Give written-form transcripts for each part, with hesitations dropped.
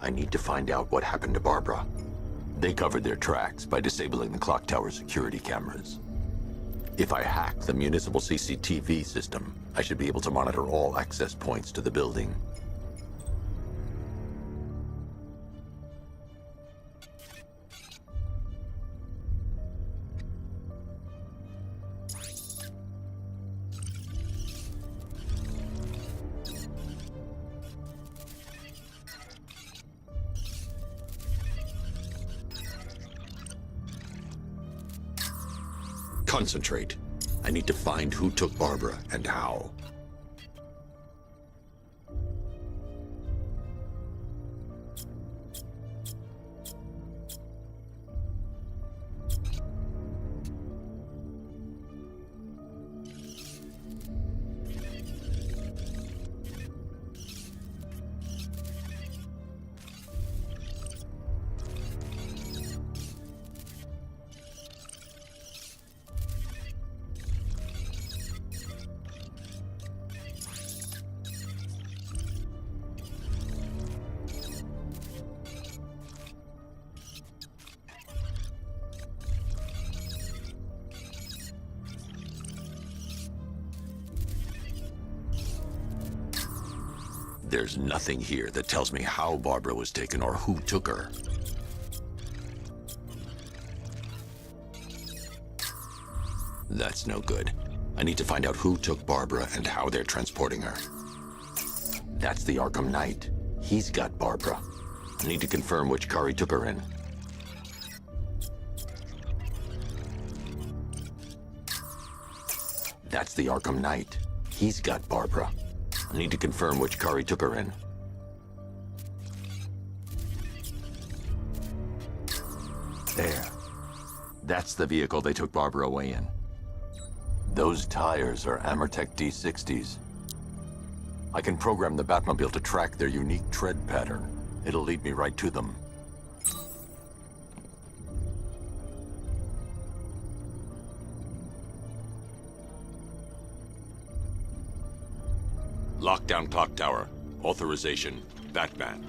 I need to find out what happened to Barbara. They covered their tracks by disabling the clock tower security cameras. If I hack the municipal CCTV system, I should be able to monitor all access points to the building. Concentrate. I need to find who took Barbara and how. There's nothing here that tells me how Barbara was taken or who took her. That's no good. I need to find out who took Barbara and how they're transporting her. That's the Arkham Knight. He's got Barbara. I need to confirm which car he took her in. That's the Arkham Knight. He's got Barbara. I need to confirm which car he took her in. There. That's the vehicle they took Barbara away in. Those tires are Amertech D60s. I can program the Batmobile to track their unique tread pattern. It'll lead me right to them. Lockdown clock tower. Authorization, Batman.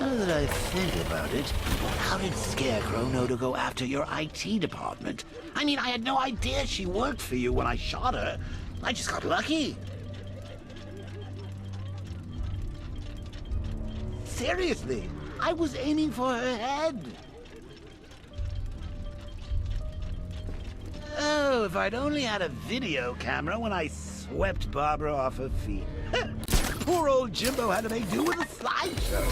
Now that I think about it, how did Scarecrow know to go after your IT department? I mean, I had no idea she worked for you when I shot her. I just got lucky. Seriously, I was aiming for her head. Oh, if I'd only had a video camera when I swept Barbara off her feet. Poor old Jimbo had to make do with a slideshow.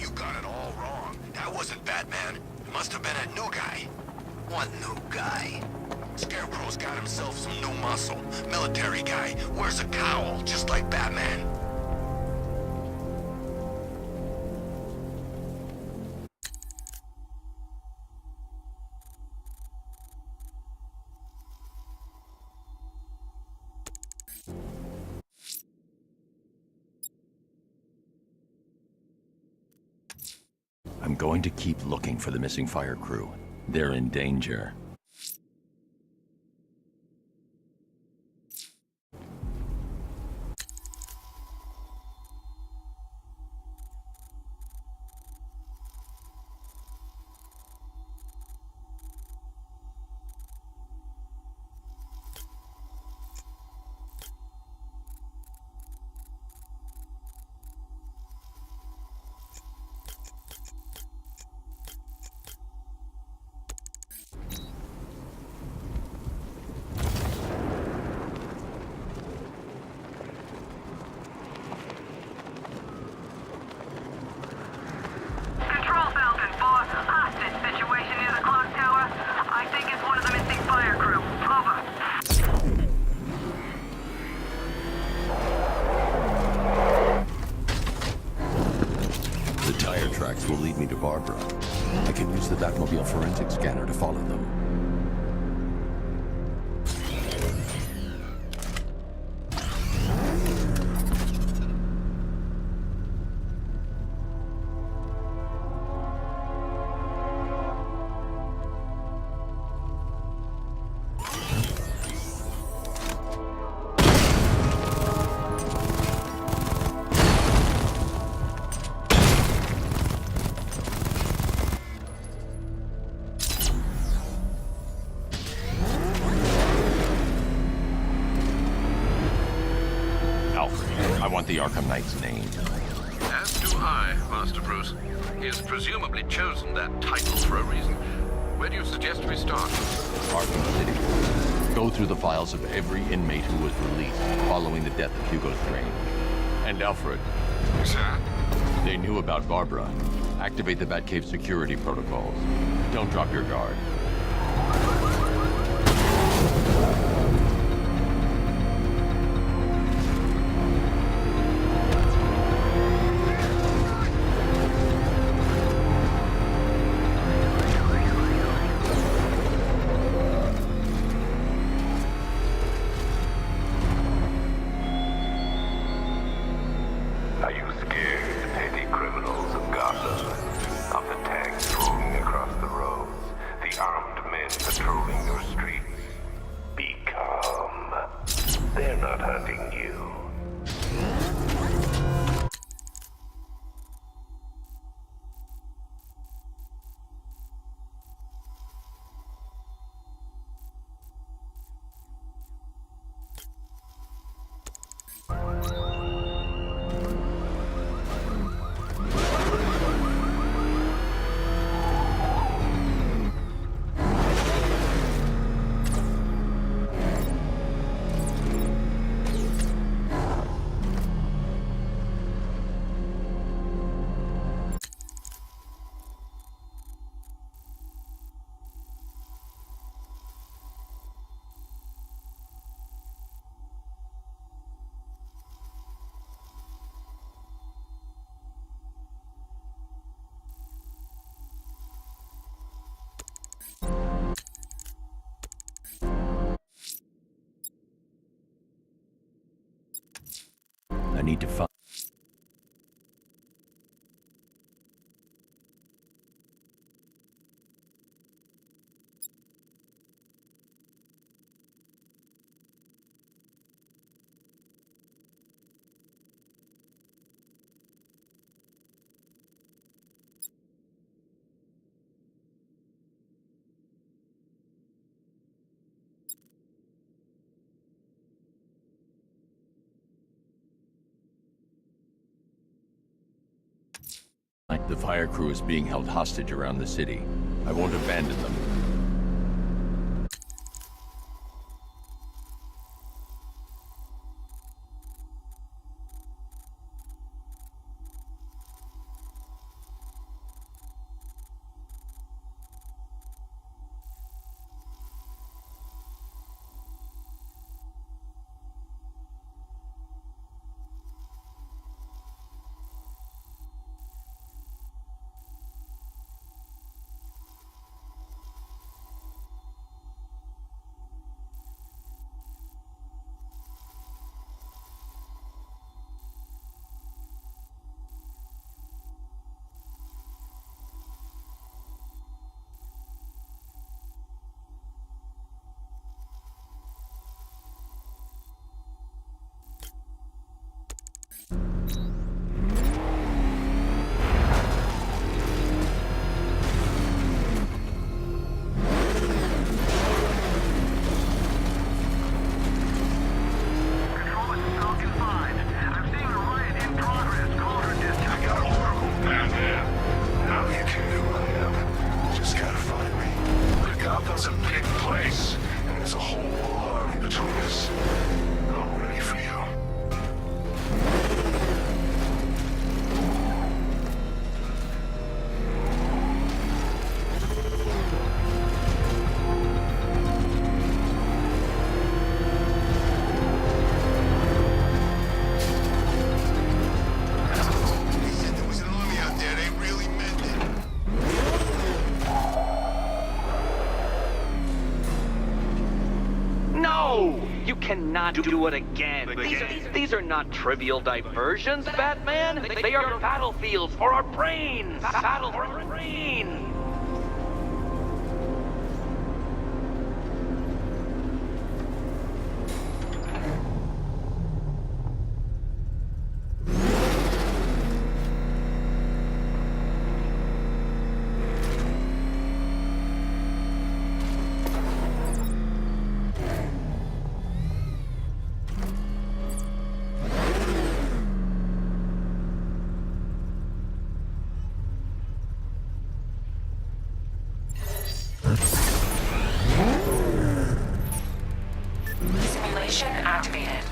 You got it all wrong. That wasn't Batman. It must have been a new guy. What new guy? Scarecrow's got himself some new muscle. Military guy. Wears a cowl, just like Batman. I'm going to keep looking for the missing fire crew. They're in danger. Will lead me to Barbara. I can use the Batmobile forensic scanner to follow them. want the Arkham Knight's name. As do I, Master Bruce. He has presumably chosen that title for a reason. Where do you suggest we start? Arkham City. Go through the files of every inmate who was released following the death of Hugo Strange. And Alfred. Sir? They knew about Barbara. Activate the Batcave security protocols. Don't drop your guard. Are you scared, petty criminals of Gotham? Of the tanks rolling across the roads, the armed men patrolling your streets? Be calm. They're not hunting you. I need to find... The fire crew is being held hostage around the city. I won't abandon them. You cannot do it again. These are not trivial diversions, Batman. They are battlefields for our brains. Battle for our brains. Simulation activated.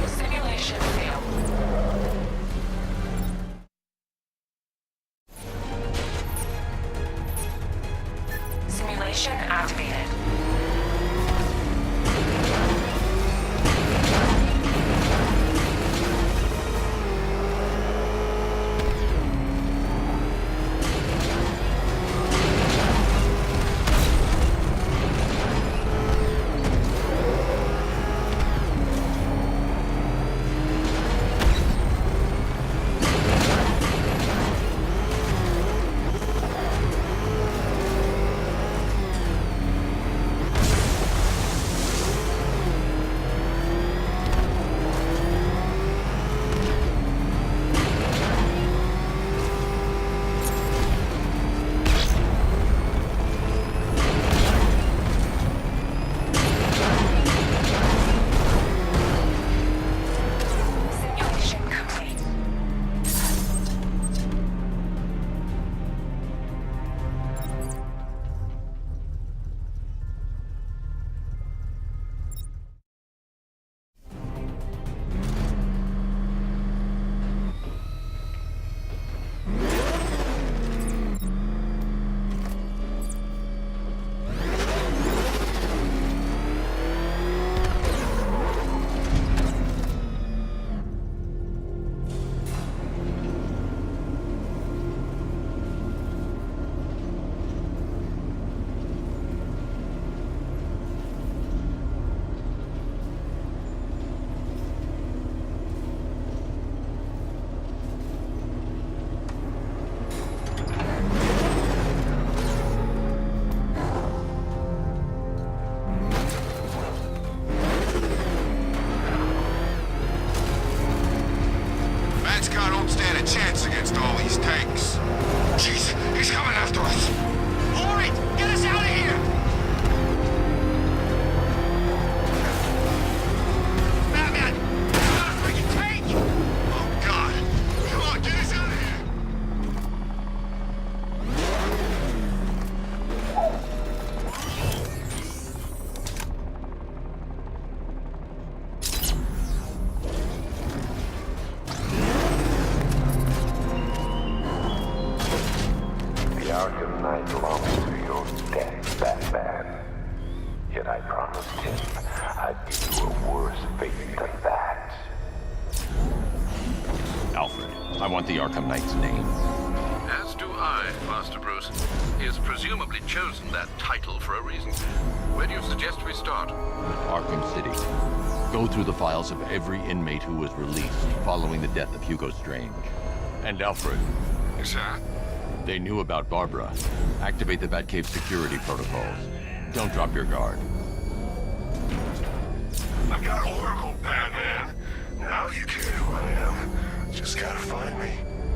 Simulation failed. Simulation activated. Simulation complete. Bad Scott don't stand a chance against all these tanks. Jeez, he's coming after us. Hurry! Get us out of here! Batman! Get out of freaking tank! Oh, God. Come on, get us out of here! The Arkham Knight longs for your death, Batman. Yet I promised him I'd give you a worse fate than that. Alfred, I want the Arkham Knight's name. As do I, Master Bruce. He has presumably chosen that title for a reason. Where do you suggest we start? Arkham City. Go through the files of every inmate who was released following the death of Hugo Strange. And Alfred, Sir? they knew about Barbara. Activate the Batcave security protocols. Don't drop your guard. I got Oracle, Batman. Now you care who I am. Just gotta find me.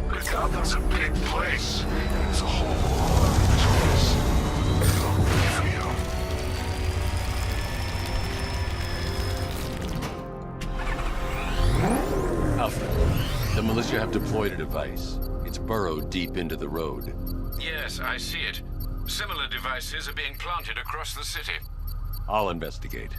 But Gotham's a big place. There's a whole lot of choice. It'll be for you. Alfred, the militia have deployed a device. It's burrowed deep into the road. Yes, I see it. Similar devices are being planted across the city. I'll investigate.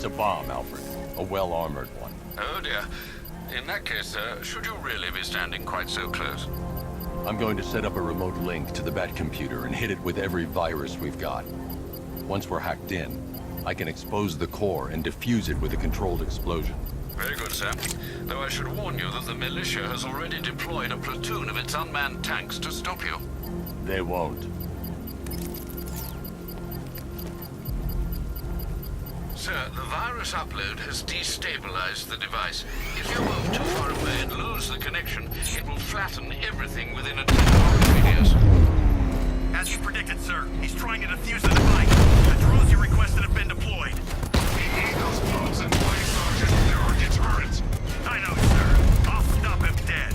a bomb, Alfred. A well-armored one. Oh dear. In that case, sir, should you really be standing quite so close? I'm going to set up a remote link to the Bat computer and hit it with every virus we've got. Once we're hacked in, I can expose the core and defuse it with a controlled explosion. Very good, sir. Though I should warn you that the militia has already deployed a platoon of its unmanned tanks to stop you. They won't. Sir, the virus upload has destabilized the device. If you move too far away and lose the connection, it will flatten everything within a 10-mile radius. As you predicted, sir. He's trying to defuse the device. The drones you requested have been deployed. We need those bombs in place, Sergeant. There are deterrents. I know, sir. I'll stop him dead.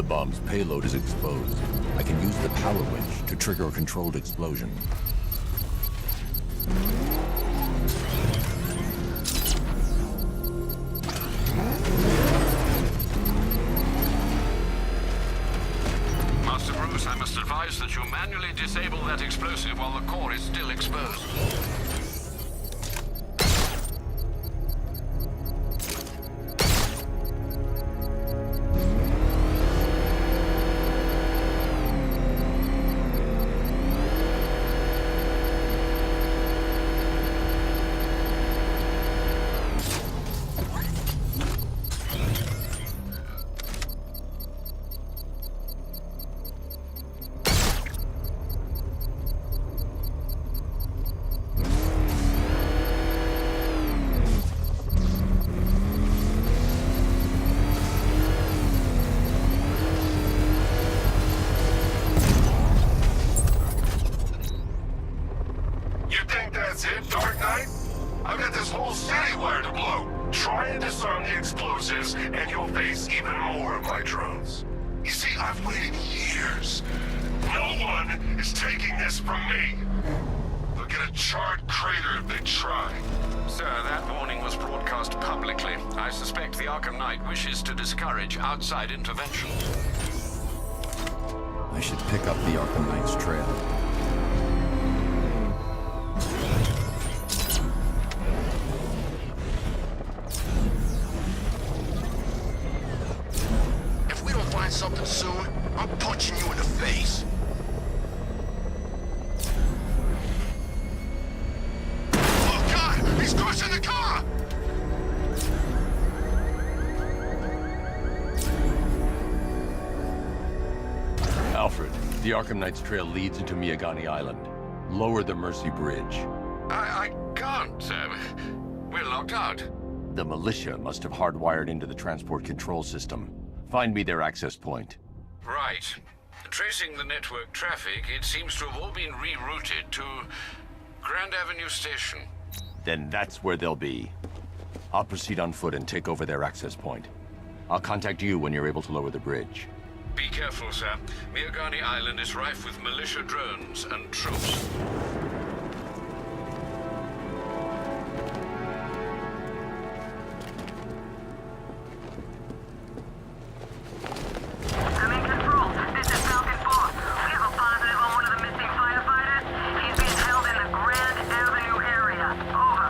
bomb's payload is exposed. I can use the power winch to trigger a controlled explosion. Master Bruce, I must advise that you manually disable that explosive while the core is still exposed. Outside intervention. I should pick up the Arkham Knight's trail. If we don't find something soon, I'm punching you in the face. Oh God! He's crushing the car! Alfred, the Arkham Knight's trail leads into Miyagani Island. Lower the Mercy Bridge. I can't, sir. We're locked out. The militia must have hardwired into the transport control system. Find me their access point. Right. Tracing the network traffic, it seems to have all been rerouted to Grand Avenue Station. Then that's where they'll be. I'll proceed on foot and take over their access point. I'll contact you when you're able to lower the bridge. Be careful, sir. Miyagani Island is rife with militia drones and troops. I'm in control. This is Falcon 4. We have a positive on one of the missing firefighters. He's being held in the Grand Avenue area. Over.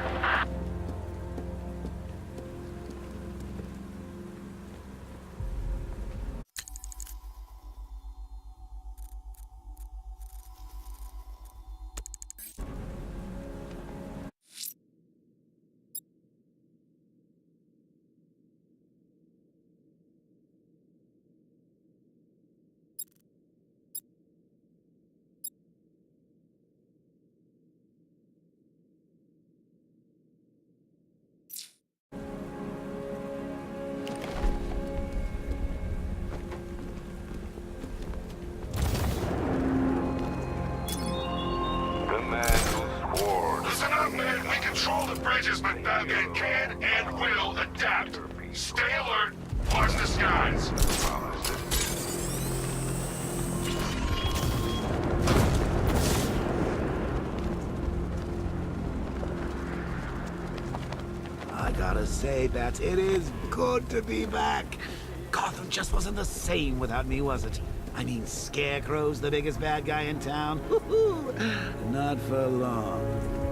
But Batman can and will adapt. Stay alert. Watch the skies. I gotta say, Bats, it is good to be back. Gotham just wasn't the same without me, was it? I mean, Scarecrow's the biggest bad guy in town. Not for long.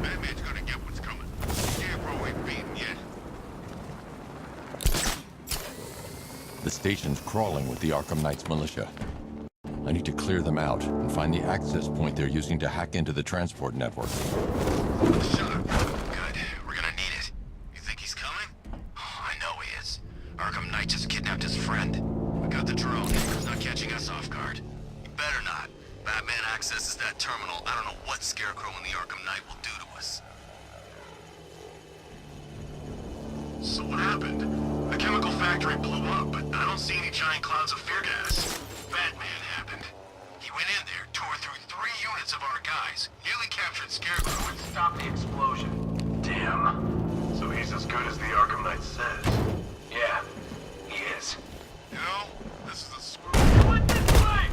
Batman's gonna get what's coming. Scarecrow ain't beaten yet. The station's crawling with the Arkham Knight's militia. I need to clear them out and find the access point they're using to hack into the transport network. Shut up. Good. We're gonna need it. You think he's coming? Oh, I know he is. Arkham Knight just kidnapped his friend. We got the drone. He's not catching us off guard. He better not. Batman accesses that terminal. I don't know what Scarecrow and the Arkham Knight will do to us. So what happened? The chemical factory blew up, but I don't see any giant clouds of fear gas. Batman happened. He went in there, tore through 3 units of our guys, nearly captured Scarecrow and stopped the explosion. Damn. So he's as good as the Arkham Knight says. Yeah, he is. You know, this is a screw. What this way?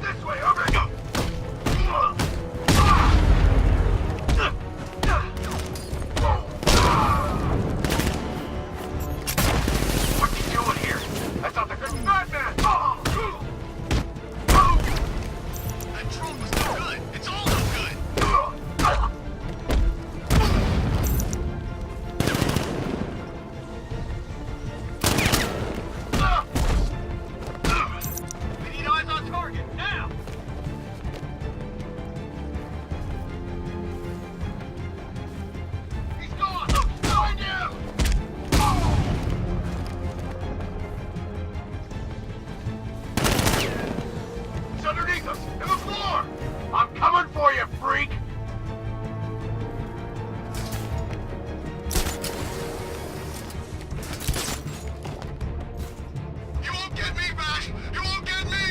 This way, over. Go. What's he doing here? I thought the good Batman. That drone was no good. It's all no good. We need eyes on target, now! He's gone! Find him! It's underneath us, in the floor. I'm coming for you, freak. You won't get me, Bash! You won't get me!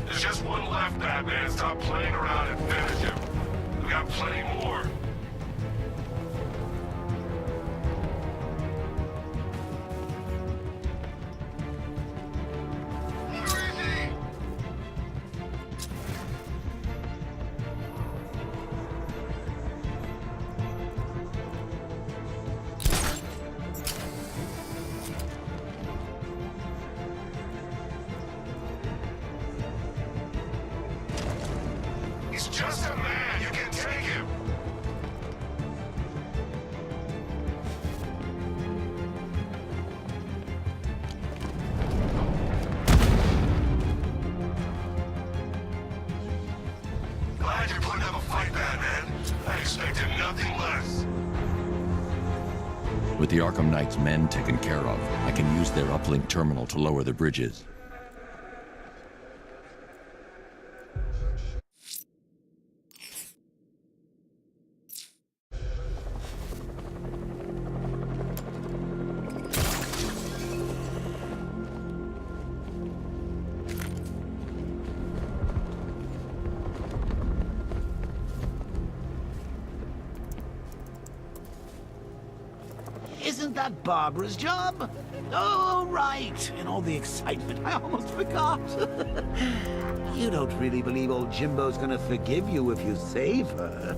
There's just one left, Batman. Stop playing around and finish him. We got plenty more. Where is he? He's just a man. You can take him. Glad you're putting up a fight, Batman. I expected nothing less. With the Arkham Knight's men taken care of, I can use their uplink terminal to lower the bridges. Isn't that Barbara's job? Oh, right. In all the excitement, I almost forgot. You don't really believe old Jimbo's gonna forgive you if you save her.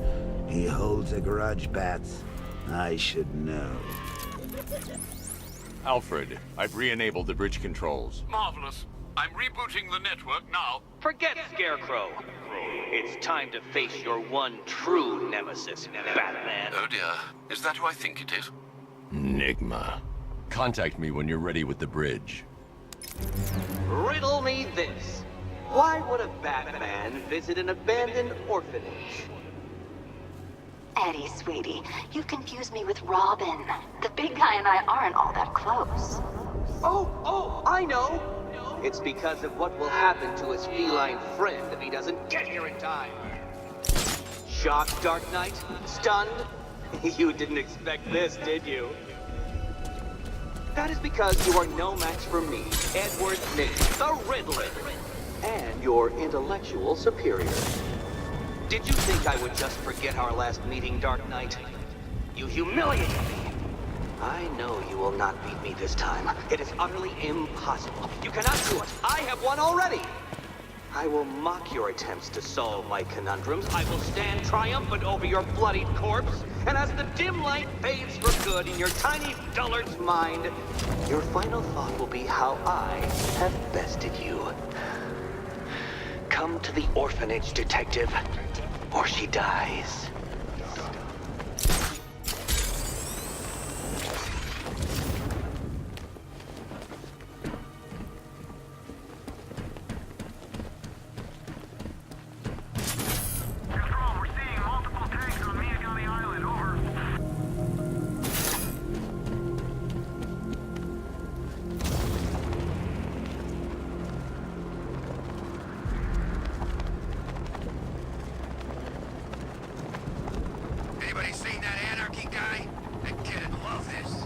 He holds a grudge, Bats. I should know. Alfred, I've re-enabled the bridge controls. Marvelous. I'm rebooting the network now. Forget Scarecrow. It's time to face your one true nemesis, Batman. Oh dear. Is that who I think it is? Enigma. Contact me when you're ready with the bridge. Riddle me this. Why would a Batman visit an abandoned orphanage? Eddie, sweetie, you confused me with Robin. The big guy and I aren't all that close. Oh, I know! It's because of what will happen to his feline friend if he doesn't get here in time. Shocked, Dark Knight? Stunned? You didn't expect this, did you? That is because you are no match for me, Edward Nigma, the Riddler, and your intellectual superior. Did you think I would just forget our last meeting, Dark Knight? You humiliated me. I know you will not beat me this time. It is utterly impossible. You cannot do it. I have won already. I will mock your attempts to solve my conundrums. I will stand triumphant over your bloodied corpse. And as the dim light fades for good in your tiny dullard's mind, your final thought will be how I have bested you. Come to the orphanage, detective, or she dies. Control, we're seeing multiple tanks on Miagani Island. Over. Anybody seen that anarchy guy? That kid'd love this.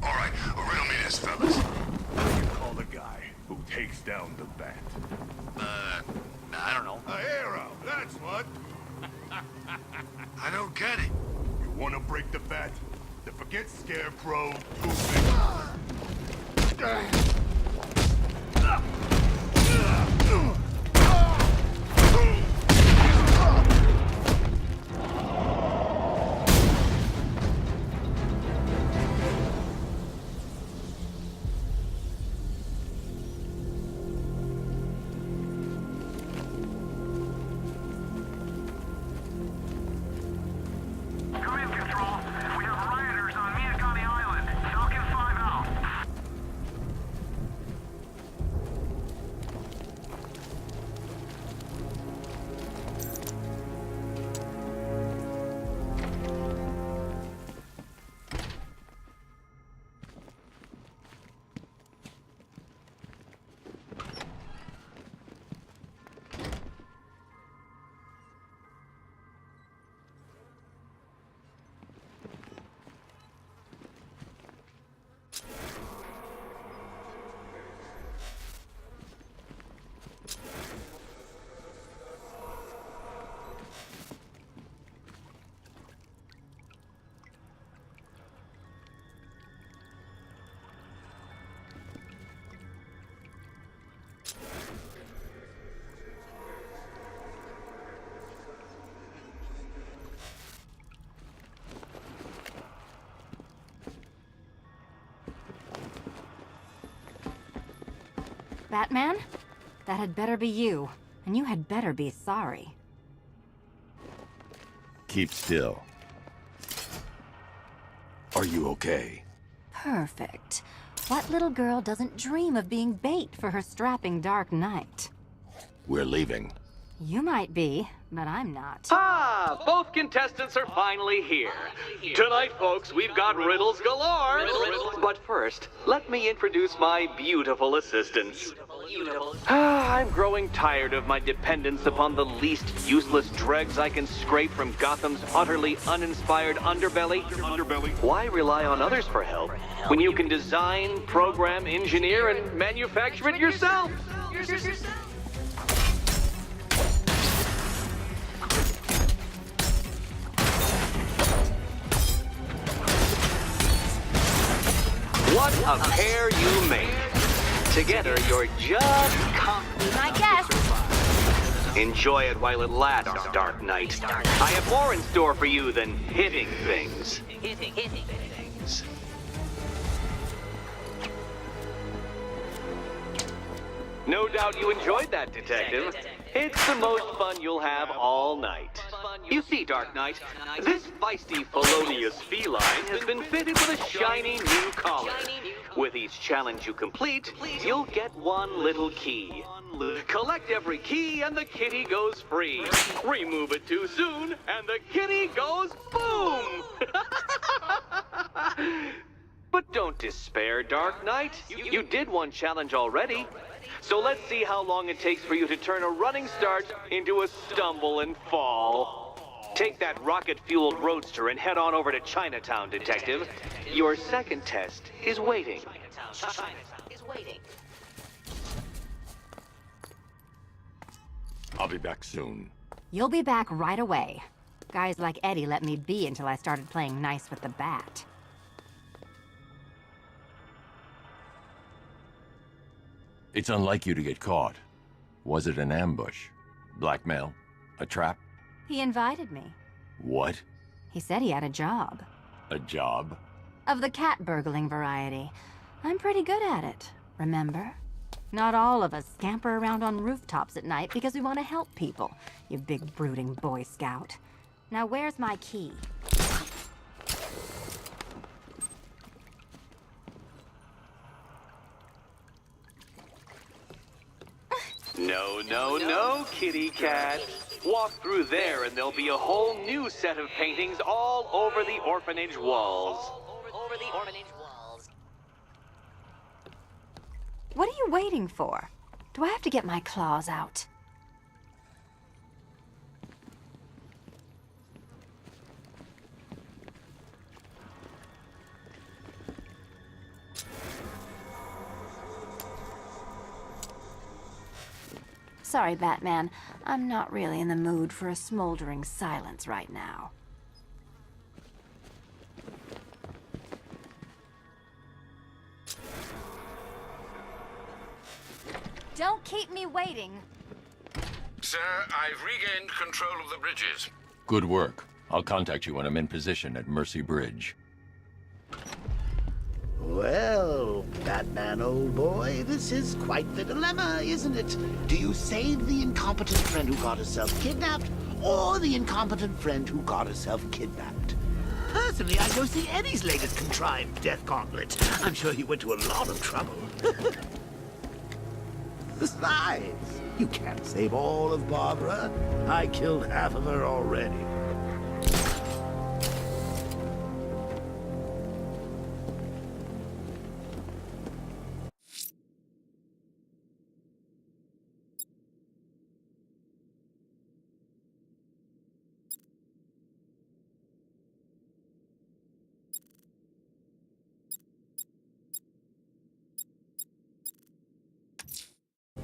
All right, riddle me this, fellas. What do you call the guy who takes down the bat? I don't know. A hero, that's what. I don't get it. You want to break the bat? Then forget Scarecrow, Come in, Control. We have rioters on Miagani Island. Falcon 5 out. Batman? That had better be you. And you had better be sorry. Keep still. Are you okay? Perfect. What little girl doesn't dream of being bait for her strapping Dark Knight? We're leaving. You might be, but I'm not. Ah, both contestants are finally here. Tonight, folks, we've got riddles galore. But first, let me introduce my beautiful assistants. I'm growing tired of my dependence upon the least useless dregs I can scrape from Gotham's utterly uninspired underbelly. Why rely on others for help when you can design, program, engineer, and manufacture it yourself? What a pair you made. Together, you're just My guess. Enjoy it while it lasts, Dark Knight. I have more in store for you than hitting things. No doubt you enjoyed that, Detective. It's the most fun you'll have all night. You see, Dark Knight, this feisty, felonious feline has been fitted with a shiny new collar. With each challenge you complete, you'll get one little key. Collect every key and the kitty goes free. Remove it too soon and the kitty goes boom! But don't despair, Dark Knight. You did one challenge already. So let's see how long it takes for you to turn a running start into a stumble and fall. Take that rocket-fueled roadster and head on over to Chinatown, Detective. Your second test is waiting. I'll be back soon. You'll be back right away. Guys like Eddie let me be until I started playing nice with the bat. It's unlike you to get caught. Was it an ambush? Blackmail? A trap? He invited me. What? He said he had a job. A job? Of the cat burgling variety. I'm pretty good at it, remember? Not all of us scamper around on rooftops at night because we want to help people, you big brooding Boy Scout. Now where's my key? No, kitty cat. Walk through there and there'll be a whole new set of paintings all over the orphanage walls. What are you waiting for? Do I have to get my claws out? Sorry, Batman. I'm not really in the mood for a smoldering silence right now. Don't keep me waiting. Sir, I've regained control of the bridges. Good work. I'll contact you when I'm in position at Mercy Bridge. Well, Batman, old boy, this is quite the dilemma, isn't it? Do you save the incompetent friend who got herself kidnapped, or the incompetent friend who got herself kidnapped? Personally, I'd go see Eddie's latest contrived death gauntlet. I'm sure he went to a lot of trouble. Besides, you can't save all of Barbara. I killed half of her already.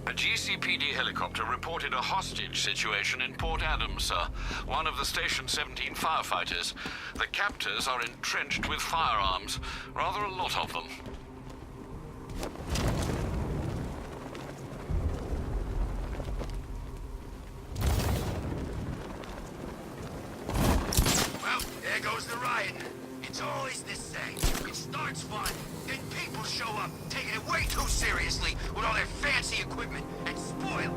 A GCPD helicopter reported a hostage situation in Port Adams, sir. One of the Station 17 firefighters. The captors are entrenched with firearms. Rather a lot of them. Well, there goes the riot. It's always the same. It starts fun, then people show up, taking it way too seriously with all their fancy equipment, and spoil it.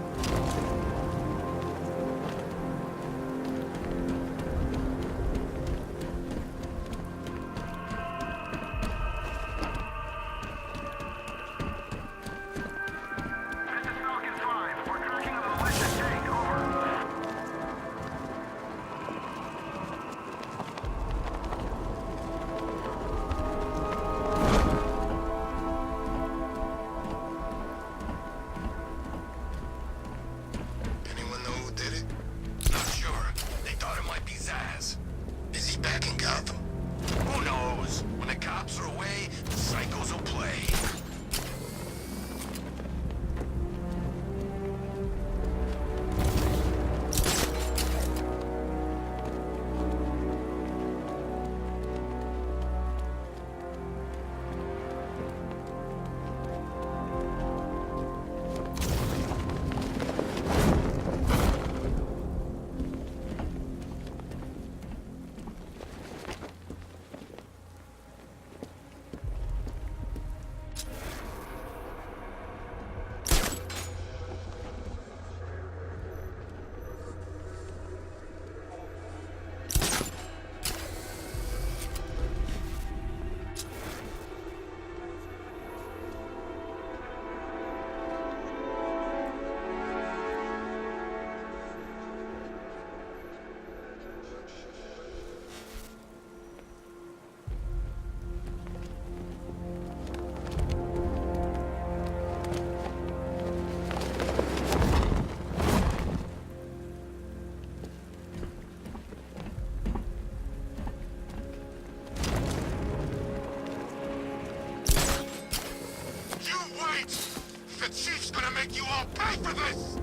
the chief's gonna make you all pay for this!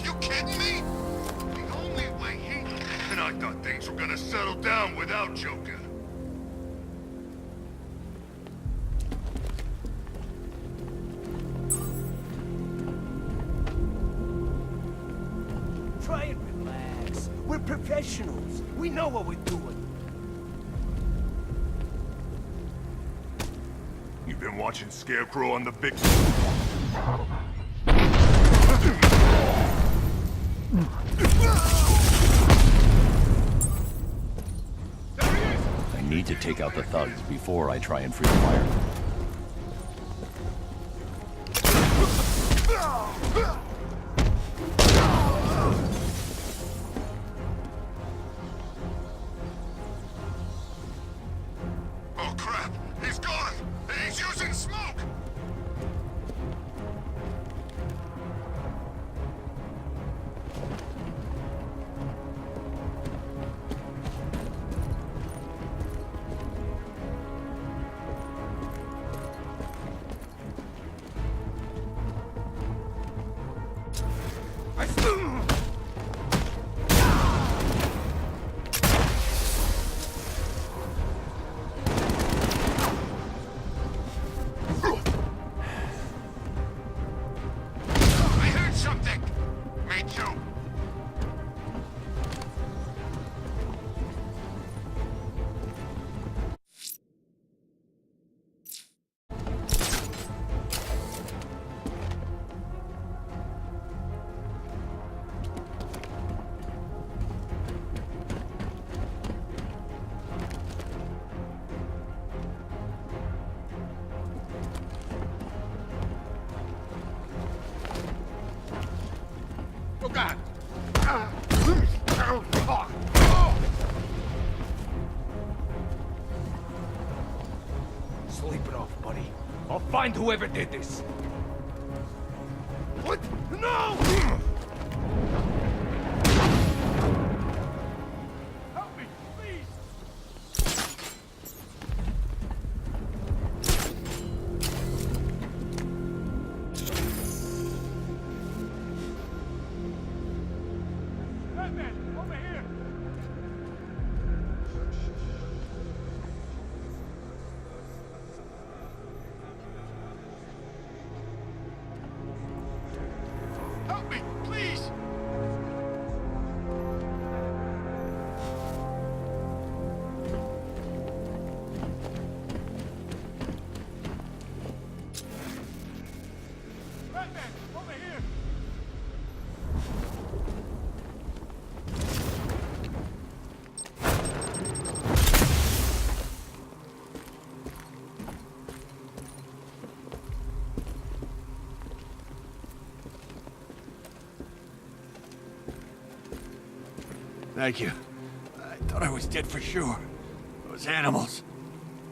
You kidding me? The only way he... And I thought things were gonna settle down without Joker. Try and relax. We're professionals. We know what we're doing. You've been watching Scarecrow on the big... I need to take out the thugs before I try and free the fire. Oh crap! He's gone! He's using smoke! I heard something! Me too. Oh God! Sleep it off, buddy. I'll find whoever did this. What? No! Help me, please! Batman, over here! Help me, please! Batman, over here! Thank you. I thought I was dead for sure. Those animals.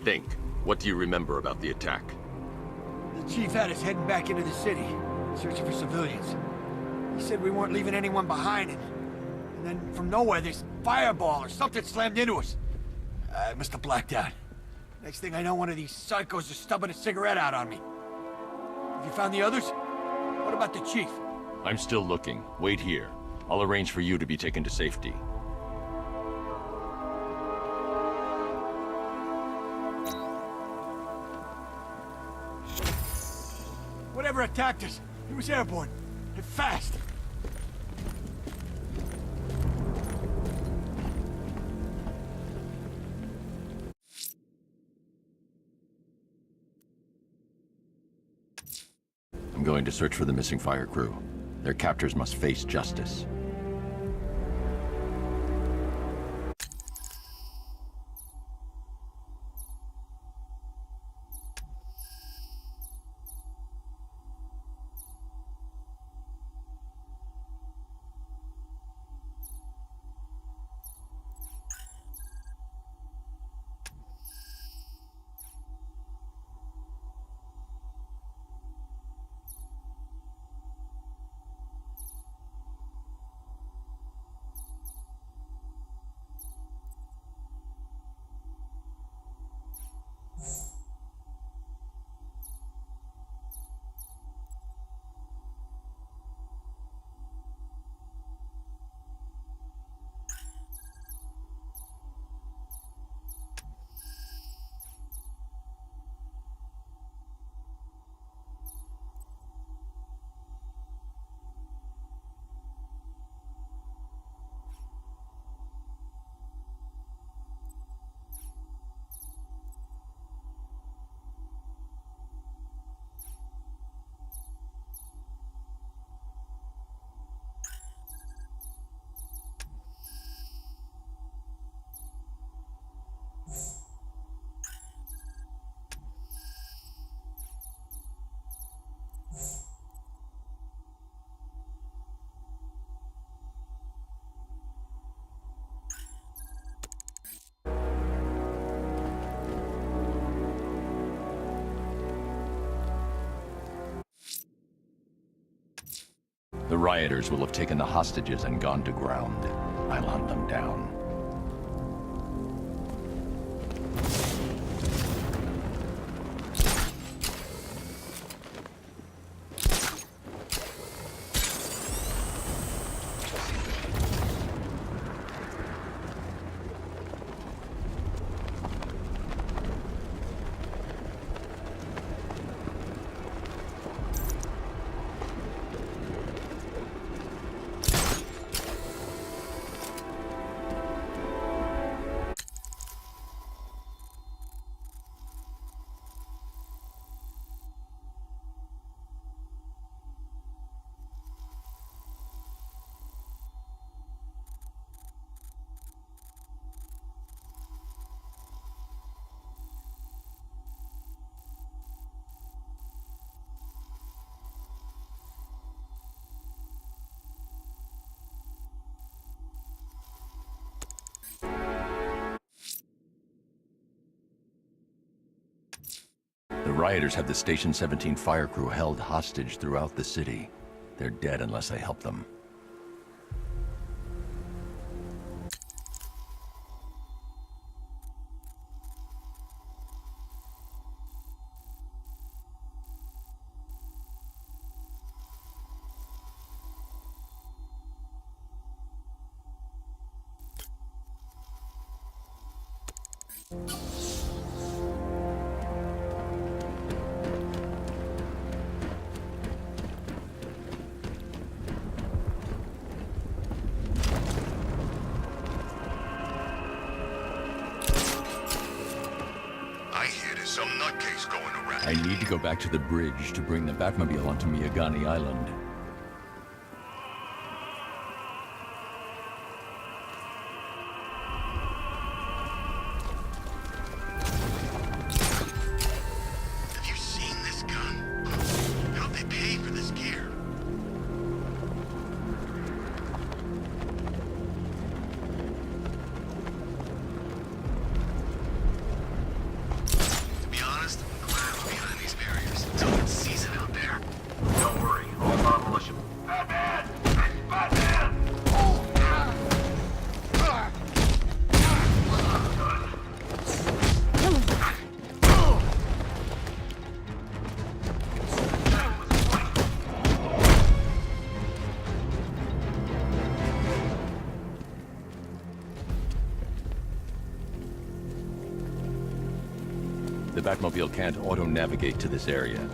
Think. What do you remember about the attack? The chief had us heading back into the city, searching for civilians. He said we weren't leaving anyone behind, and then from nowhere this fireball or something slammed into us. I must have blacked out. Next thing I know, one of these psychos is stubbing a cigarette out on me. Have you found the others? What about the chief? I'm still looking. Wait here. I'll arrange for you to be taken to safety. Whatever attacked us, it was airborne. And fast. I'm going to search for the missing fire crew. Their captors must face justice. The rioters will have taken the hostages and gone to ground. I'll hunt them down. The rioters have the Station 17 fire crew held hostage throughout the city. They're dead unless I help them. Some nutcase going around. I need to go back to the bridge to bring the Batmobile onto Miyagani Island. Have you seen this gun? How'd they pay for this gear? The Batmobile can't auto-navigate to this area.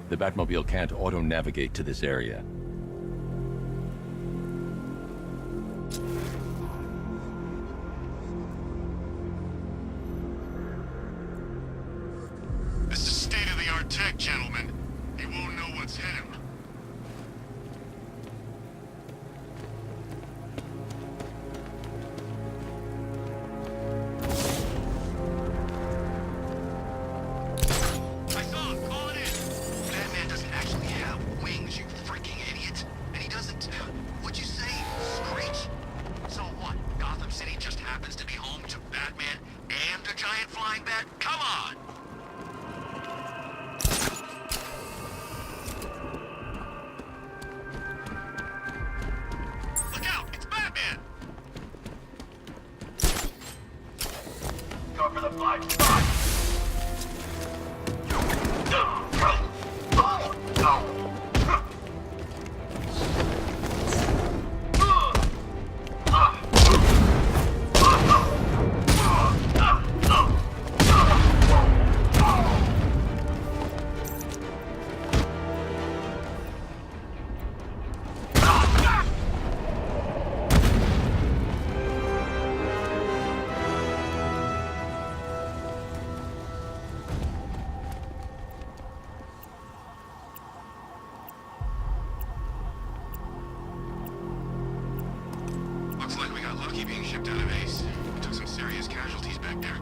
The Batmobile can't auto-navigate to this area. This is state-of-the-art tech, gentlemen. He won't know what's hit him. Looks like we got lucky being shipped out of Ace. Took some serious back there.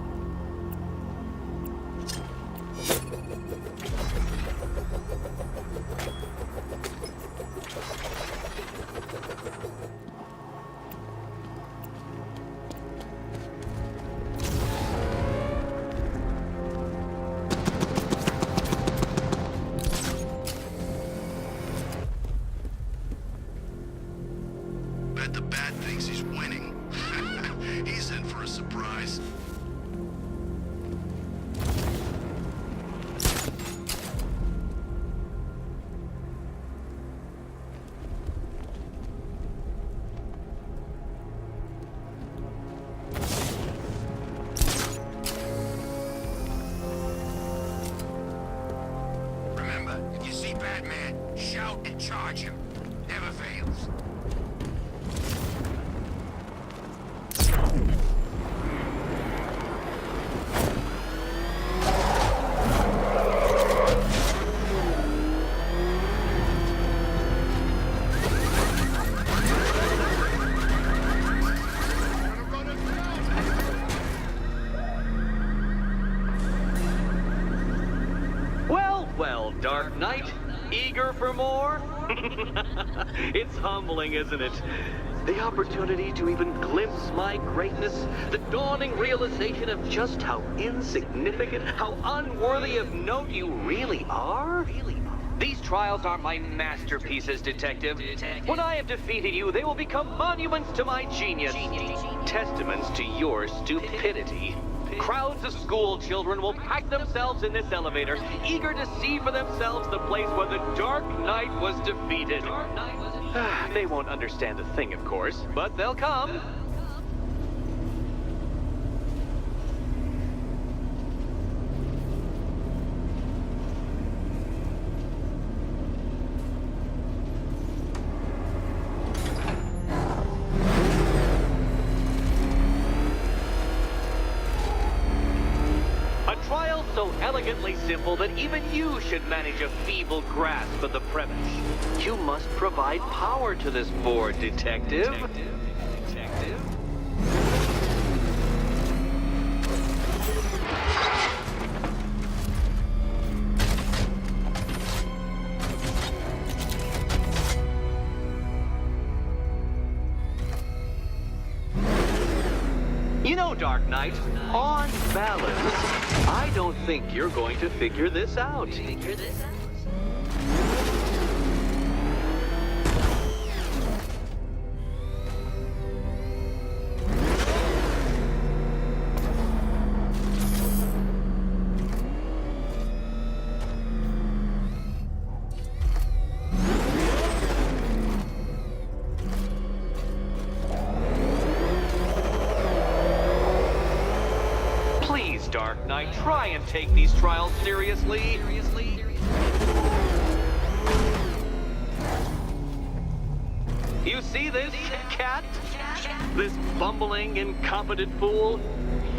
Bet the Bat thinks he's winning. He's in for a surprise. Remember, if you see Batman, shout and charge him. Never fails. Well, Dark Knight, eager for more? It's humbling, isn't it? The opportunity to even glimpse my greatness, the dawning realization of just how insignificant, how unworthy of note you really are? These trials are my masterpieces, Detective. When I have defeated you, they will become monuments to my genius, testaments to your stupidity. Crowds of school children will pack themselves in this elevator, eager to see for themselves the place where the Dark Knight was defeated. They won't understand a thing, of course, but they'll come. Trial so elegantly simple that even you should manage a feeble grasp of the premise. You must provide power to this board, Detective. You know, Dark Knight, on balance, I don't think you're going to figure this out. Please, Dark Knight, try and take these trials seriously. You see this, cat? This bumbling, incompetent fool?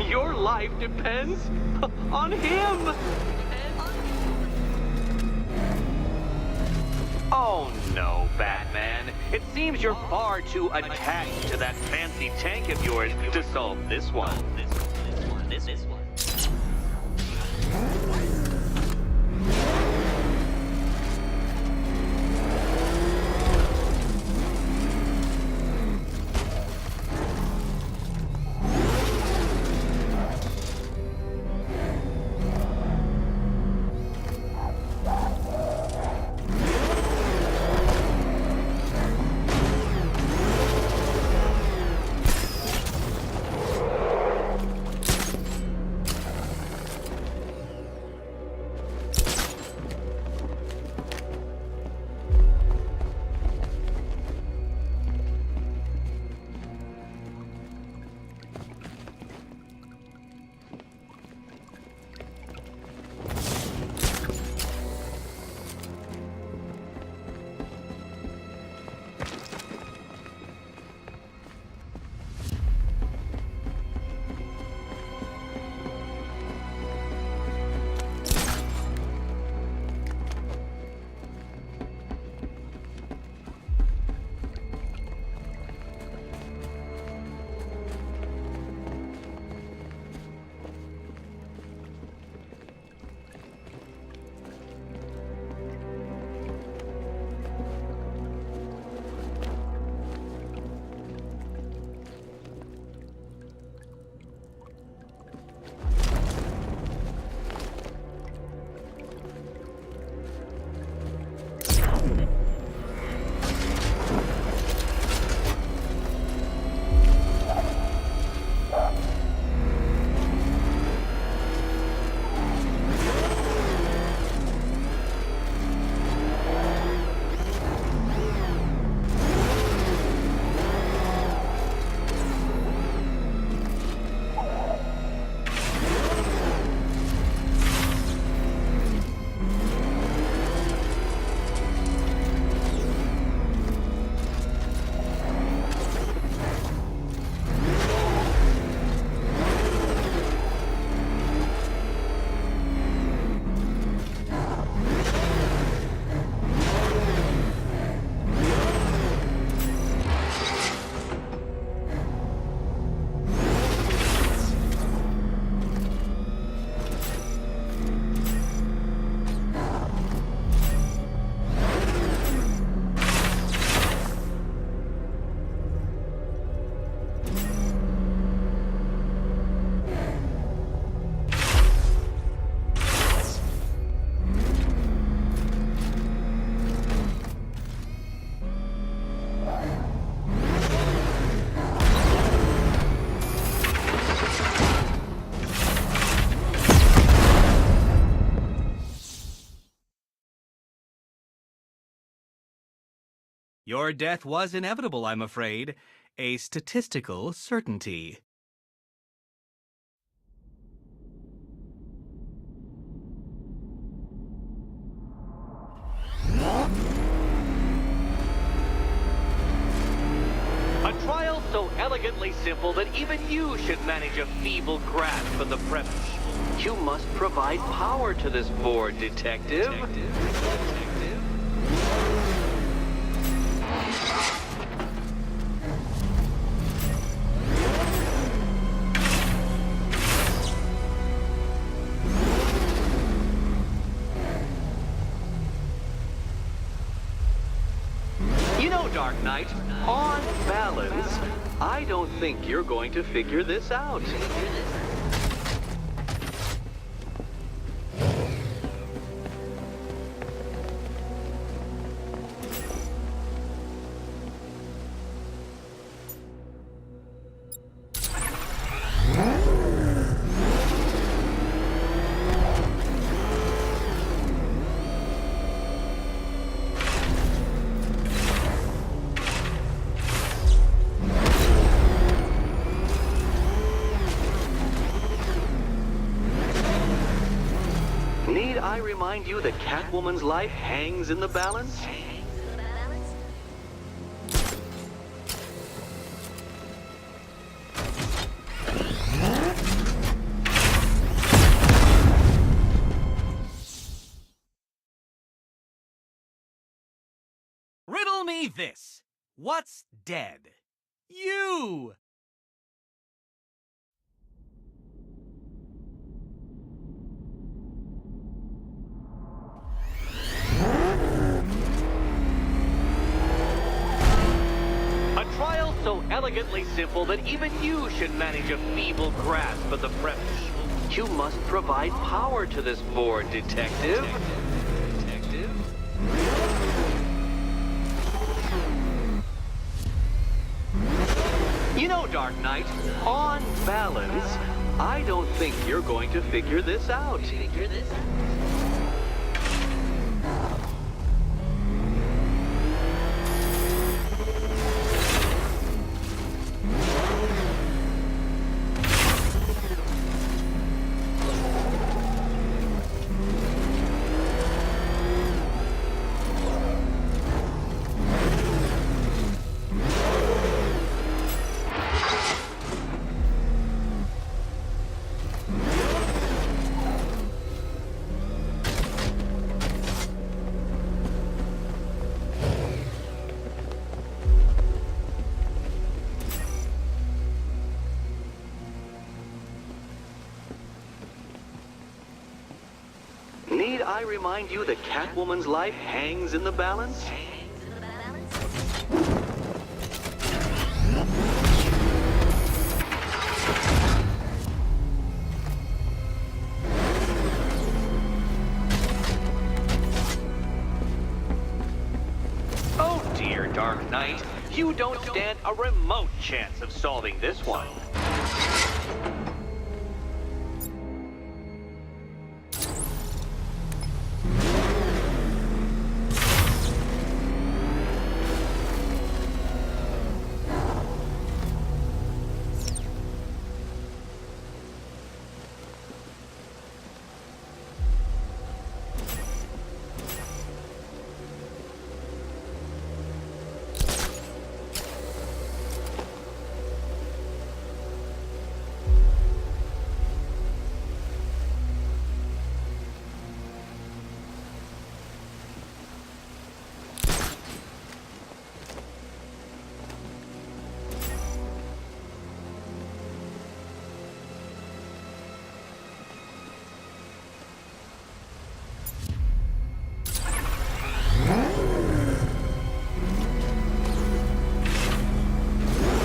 Your life depends on him! Oh no, Batman. It seems you're far too attached to that fancy tank of yours to solve this one. This one. Your death was inevitable, I'm afraid. A statistical certainty. A trial so elegantly simple that even you should manage a feeble grasp of the premise. You must provide power to this board, Detective. You know, Dark Knight, on balance, I don't think you're going to figure this out. Need I remind you that Catwoman's life hangs in the balance? Riddle me this. What's dead? You! A trial so elegantly simple that even you should manage a feeble grasp of the premise. You must provide power to this board, Detective. You know, Dark Knight, on balance, I don't think you're going to figure this out. Need I remind you that Catwoman's life hangs in the balance? Oh dear, Dark Knight. You don't stand a remote chance of solving this one.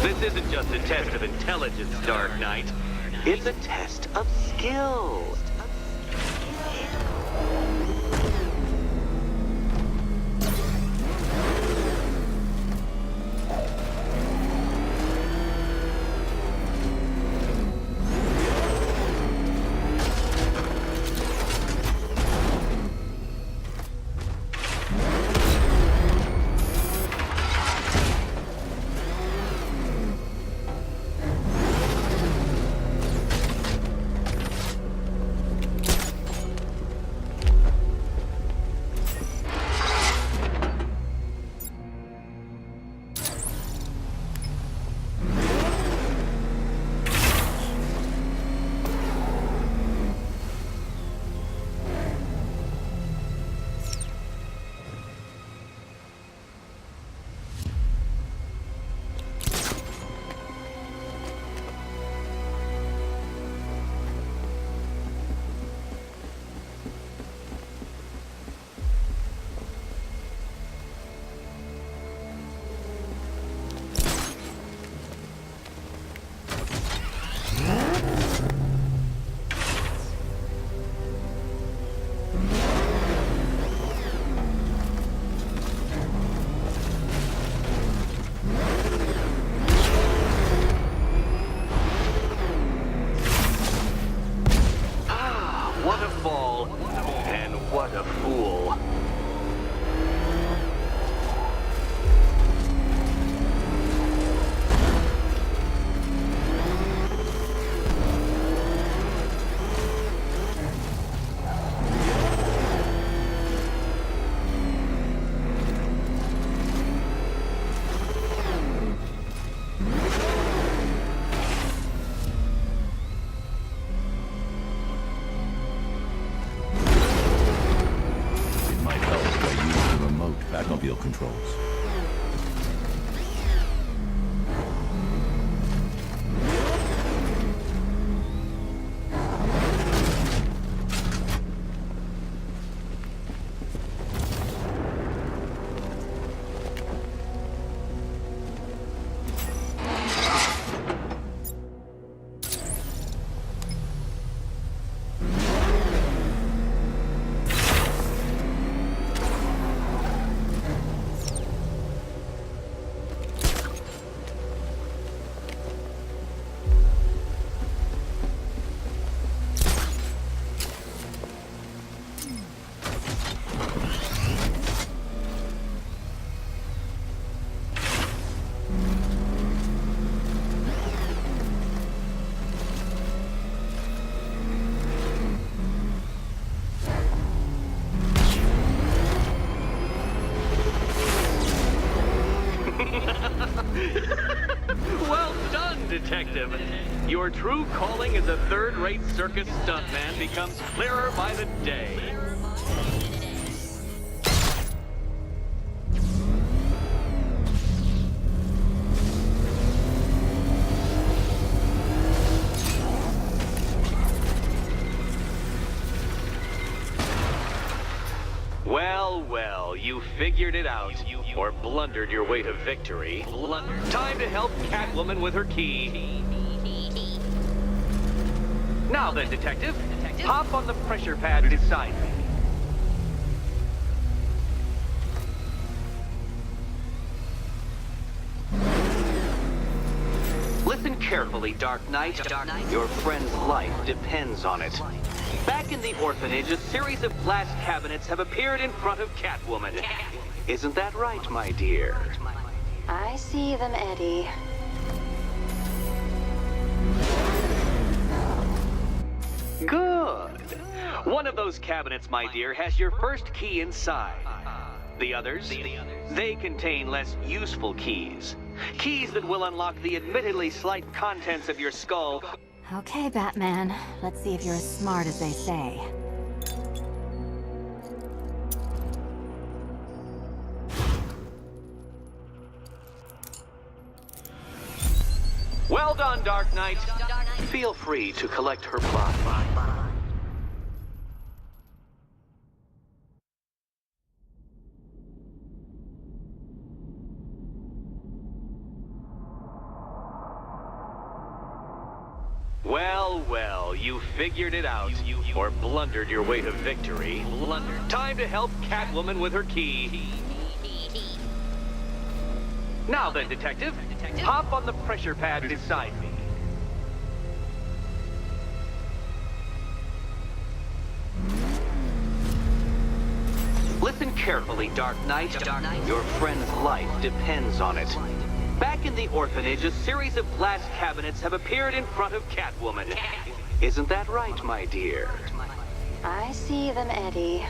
This isn't just a test of intelligence, Dark Knight. It's a test of skill. Batmobile controls. Well done, Detective. Your true calling as a third-rate circus stuntman becomes clearer by the day. Well, well, you figured it out. Or blundered your way to victory. Time to help Catwoman with her key. Now then, Detective, hop on the pressure pad beside me. Listen carefully, Dark Knight. Your friend's life depends on it. Back in the orphanage, a series of glass cabinets have appeared in front of Catwoman. Isn't that right, my dear? I see them, Eddie. Good. One of those cabinets, my dear, has your first key inside. The others, they contain less useful keys. Keys that will unlock the admittedly slight contents of your skull. Okay, Batman. Let's see if you're as smart as they say. Well done, Dark Knight. Feel free to collect her plot. Well, well, you figured it out. Or blundered your way to victory. Time to help Catwoman with her key. Now then, Detective, hop on the pressure pad beside me. Listen carefully, Dark Knight. Your friend's life depends on it. Back in the orphanage, a series of glass cabinets have appeared in front of Catwoman. Isn't that right, my dear? I see them, Eddie.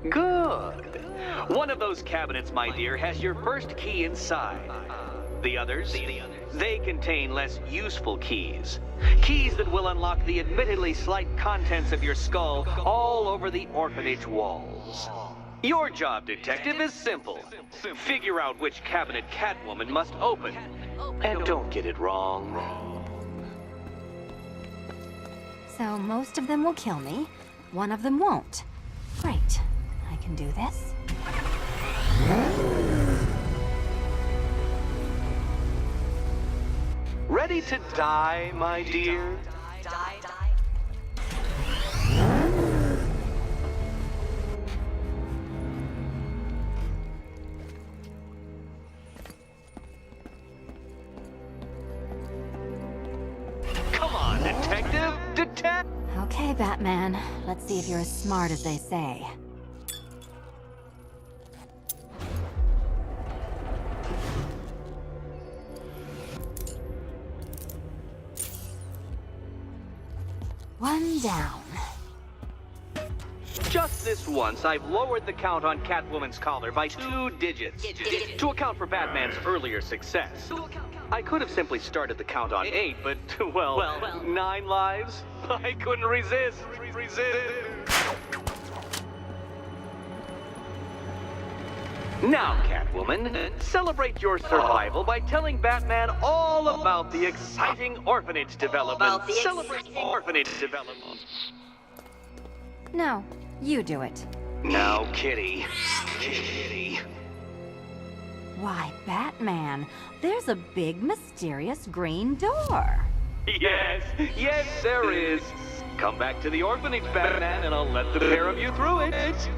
Good. One of those cabinets, my dear, has your first key inside. The others, they contain less useful keys. Keys that will unlock the admittedly slight contents of your skull all over the orphanage walls. Your job, Detective, is simple. Figure out which cabinet Catwoman must open. And don't get it wrong. So most of them will kill me. One of them won't. Great. I can do this. Ready to die, my dear? Come on, Detective! Okay, Batman. Let's see if you're as smart as they say. One down. Just this once, I've lowered the count on Catwoman's collar by 2 digits to account for Batman's earlier success. I could have simply started the count on 8, but, well, 9 lives? I couldn't resist. Now, Catwoman, celebrate your survival by telling Batman all about the exciting orphanage development. Celebrate orphanage development. No, you do it. Now, Kitty. Kitty. Why, Batman, there's a big, mysterious green door. Yes, there is. Come back to the orphanage, Batman, and I'll let the pair of you through it.